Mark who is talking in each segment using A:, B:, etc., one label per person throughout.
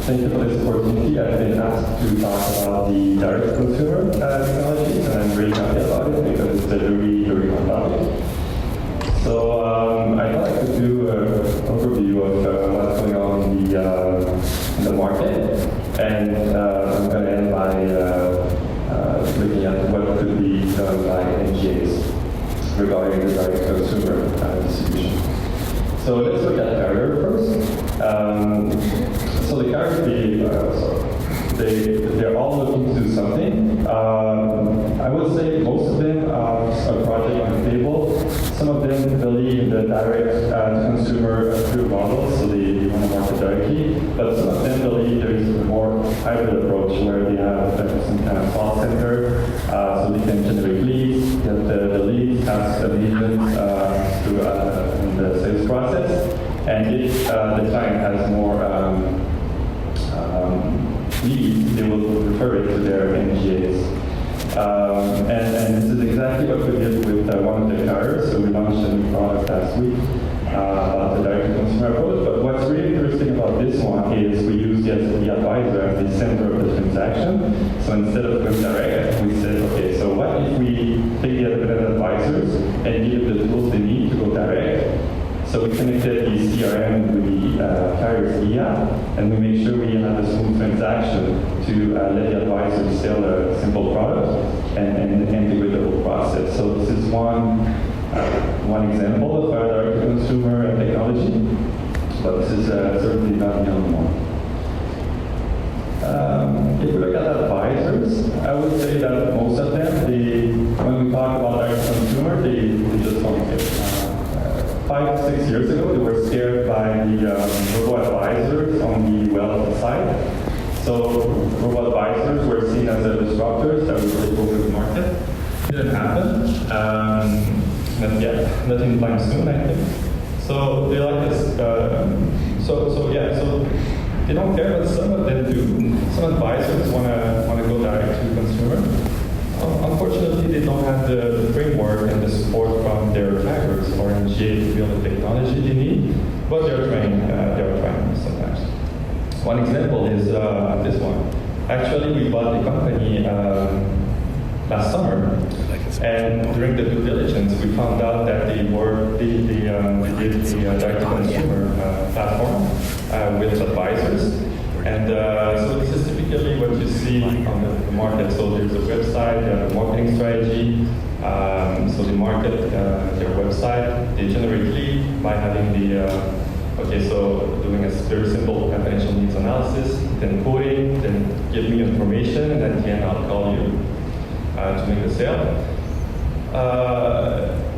A: Thank you for this opportunity. I've been asked to talk about the direct-to-consumer technology, and I'm really happy about it because it's a very, very hot topic. So I thought I could do an overview of what's going on in the market, and I'm going to end by looking at what could be done by NGAs regarding the direct-to-consumer distribution. So let's look at carrier first. So the carriers, they're all looking to do something. I would say most of them are a project on the table. Some of them believe in the direct-to-consumer through models, so they want to market directly. But some of them believe there is a more hybrid approach where they have some kind of call center, so they can generate leads, get the leads, ask the agents in the sales process. And if the client has more leads, they will refer it to their NGAs. And this is exactly what we did with one of the carriers. So we launched a new product last week about the direct-to-consumer approach. But what's really interesting about this one is we use the advisor as the center of the transaction. So instead of going direct, we said, okay, so what if we take the advisors and give them the tools they need to go direct? So we connected the CRM with the carrier's IA, and we make sure we have a smooth transaction to let the advisor sell a simple product and integrate the whole process. So this is one example of our direct-to-consumer technology, but this is certainly not the only one. If we look at advisors, I would say that most of them, when we talk about direct-to-consumer, they just don't get it. 5 to 6 years ago, they were scared by the robo-advisors on the wealth side. So robo-advisors were seen as disruptors that would take over the market. It didn't happen. Not yet. Not anytime soon, I think. So they like this. So they don't care, but some of them do. Some advisors want to go direct to consumer. Unfortunately, they don't have the framework and the support from their carriers or NGA to build the technology they need, but they're trying sometimes. One example is this one. Actually, we bought the company last summer, and during the due diligence, we found out that they did the direct-to-consumer platform with advisors. And so this is typically what you see on the market. So there's a website, they have a marketing strategy. So they market their website. They generate lead by having doing a very simple financial needs analysis, then coding, then give me information, and at the end I'll call you to make the sale.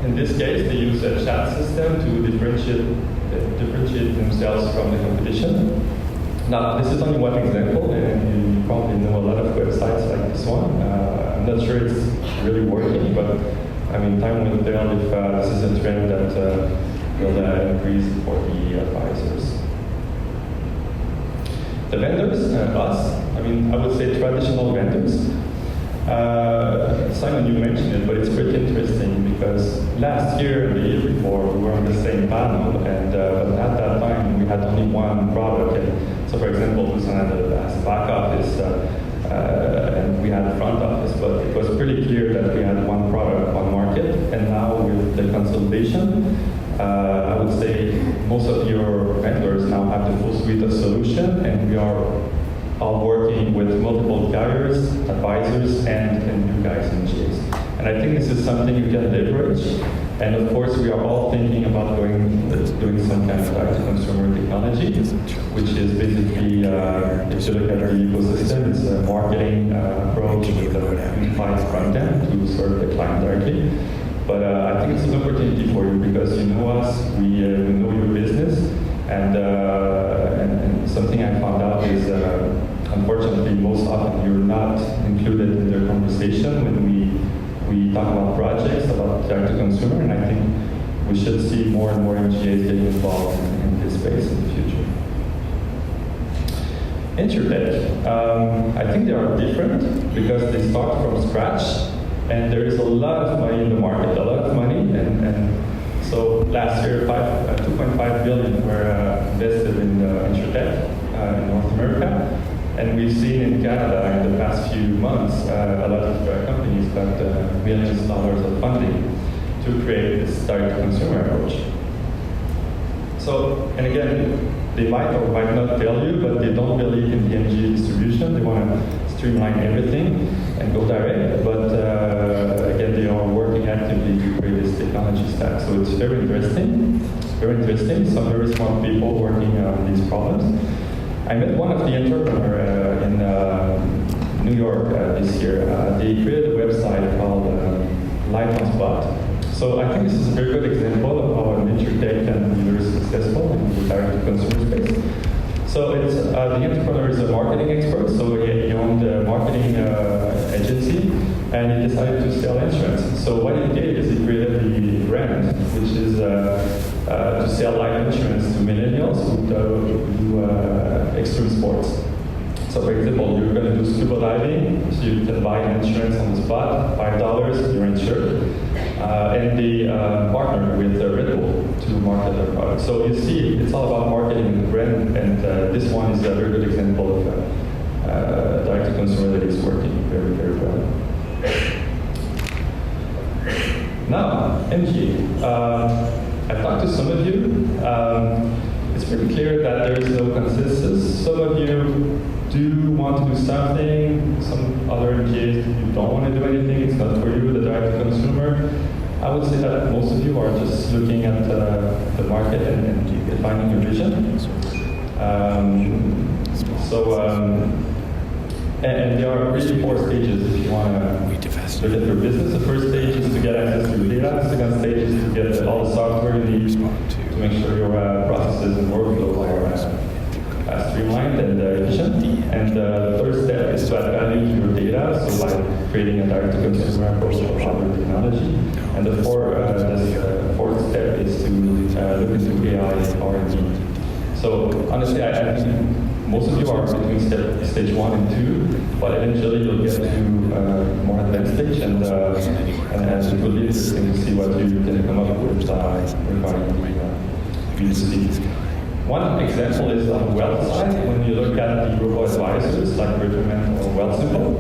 A: In this case, they use a chat system to differentiate themselves from the competition. Now, this is only one example, and you probably know a lot of websites like this one. I'm not sure it's really working, but I mean, time will tell if this is a trend that will increase for the advisors. The vendors, us, I would say traditional vendors. Simon, you mentioned it, but it's pretty interesting because last year and the year before, we were on the same panel, and but at that time, we had only one product. So, for example, Busan had a back office, and we had a front office, but it was pretty clear that we had one product, one market, and now with the consolidation, I would say most of your vendors now have the full suite of solution, and we are all working with multiple carriers, advisors, and you guys in GAs. And I think this is something you can leverage. And of course, we are all thinking about doing some kind of direct-to-consumer technology, which is basically, if you look at our ecosystem, it's a marketing approach with a unified front end to serve the client directly. But I think it's an opportunity for you because you know us, we know your business, and something I found out is, unfortunately, most often you're not included in their conversation when we talk about projects, about direct-to-consumer, and I think we should see more and more NGAs getting involved in this space in the future. InsurTech, I think they are different because they start from scratch, and there is a lot of money in the market, a lot of money, and so last year, 2.5 billion were invested in InsurTech in North America. America. And we've seen in Canada in the past few months a lot of companies got millions of dollars of funding to create this direct-to-consumer approach. So, and again, they might or might not tell you, but they don't believe in the MG distribution. They want to streamline everything and go direct. But again, they are working actively to create this technology stack. So it's very interesting. Very interesting. Some very smart people working on these problems. I met one of the entrepreneurs in New York this year. They created a website called Light on Spot. So I think this is a very good example of how a venture tech can be very successful in the direct-to-consumer space. So it's, the entrepreneur is a marketing expert, so he owned a marketing agency, and he decided to sell insurance. So what he did is he created the brand, which is to sell life insurance to millennials who do extreme sports. So for example, you're going to do scuba diving, so you can buy an insurance on the spot, $5, you're insured. And they partner with Red Bull to market their product. So you see, it's all about marketing the brand, and this one is a very good example of direct-to-consumer that is working very, very well. Now, MG. I've talked to some of you. It's pretty clear that there is no consensus. Some of you do want to do something, some other MGAs you don't want to do anything, it's not for you, the direct-to-consumer. I would say that most of you are just looking at the market and defining your vision. And there are really 4 stages if you want to look at your business. The first stage is to get access to your data. The second stage is to get all the software you need to make sure your processes and workflows are streamlined and efficient. And the third step is to add value to your data, so by creating a direct-to-consumer approach of other technology. And the fourth step is to look into AI and R&D. So honestly, I think most of you are between stage 1 and 2, but eventually you'll get to more advanced stage, and it will be interesting to see what you can come up with regarding B2C. One example is on the wealth side. When you look at the robo-advisors like Bridgman or Wealthsimple,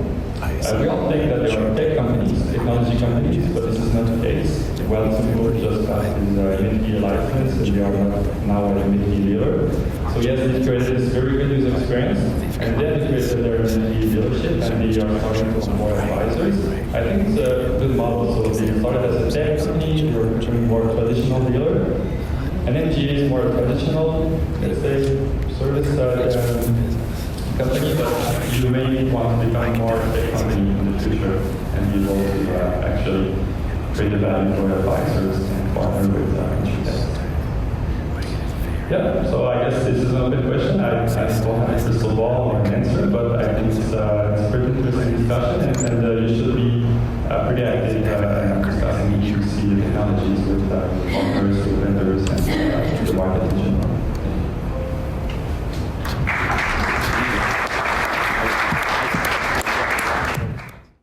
A: we all think that there are tech companies, technology companies, but this is not the case. Wealthsimple just got his MIT license, and they are now an MIT dealer. So yes, they created this very good user experience, and then they created their MIT dealership, and they are starting to more advisors. I think it's a good model. So they started as a tech company, they were becoming more traditional dealer. And MGA is more traditional, let's say, service company, but you may want to become more tech company in the future and be able to actually create a value for advisors and partner with insurtech. Yeah, so I guess this is an open question. I don't have a crystal ball or an answer, but I think it's a pretty interesting discussion, and you should be pretty active in discussing each to see the technologies with partners, with vendors, and the market in general.